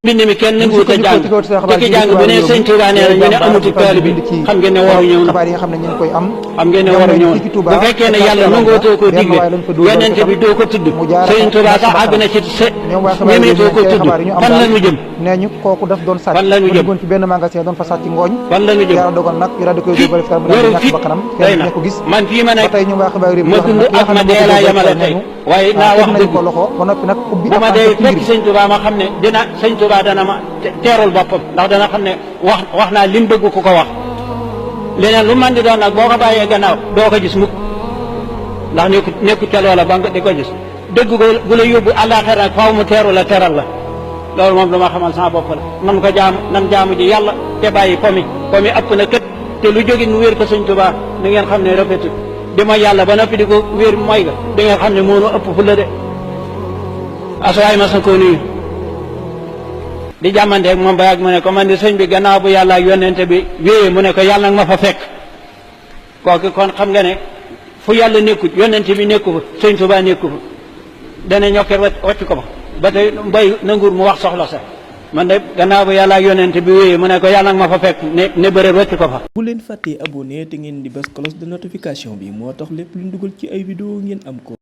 mbind mi kenn nanguwut a jàng ki jàng bu ne sëñ Touba nee na ñu ne amuti taalibe bi xam ngeen ne waru ñëw na xabaar yi nga xam ne ñu ngi koy am xam ngeen ne waru ñëw na bu fekkee ne yàlla nangootoo ko digle yonente bi doo ko tudd sëñ Touba sax àgg na ci ñemeetoo ko tudd fan la ñu jëm nee ñu kooku daf doon sàcc fan la ñu jëm ci benn magasin doon fa sàcc ngooñ fan la ñu jëm yàlla dogal nag yàlla da koy dóobale fi mu ñàkk bakkanam kenn ko gis man fii ma nekk tey ñu waa xibaar yi ma dund ak ma dee laa yemale tey waaye naa wax dëgg ko loxo ba noppi nag ubbi bu ma dee fekk sëñ Touba ma xam ne dina sëñ Touba dana ma teerul boppam ndax dana xam ne wax naa lim bëgg ku ko wax leneen lu man di doon nag boo ko bàyyee gannaaw doo ko gis mukk ndax nekku ca loola ba nga di ko gis dëgg gu la yóbbu àllaaxira nag faaw mu teeru la teral la loolu moom dama xamal sama bopp la nan ko nan jaamu ji yàlla te bàyyi pomi ëpp na kët te lu jógin mu wér ko sëñ Touba da ngeen xam ne rafetul di ma yàlla ba noppi di ko wér mooy ga da ngeen xam ne moonu ëpp fu la de asuwaay ma sa koo nuyu di jàmmanteeg moom ba yàgg mu ne ko man di sëñ bi gannaaw bu yàlla ak yonente bi wéyee mu ne ko yàlla nag ma fa fekk kooku kon xam nga ne fu yàlla nekkut yonente bi nekku fa sëñ Touba nekku fa dana ñokkee wàcc ko fa ba tey mbay nanguur mu wax soxla sax man de gannaaw bu yàlla ak yonente bi wéyee mu ne ko yàlla nag ma fa fekk ne bëreet wàcc ko fa. bu leen fàttee abonné te ngeen di bës cloche de notification bi moo tax lépp lu ñu dugal ci ay vidéo ngeen am ko.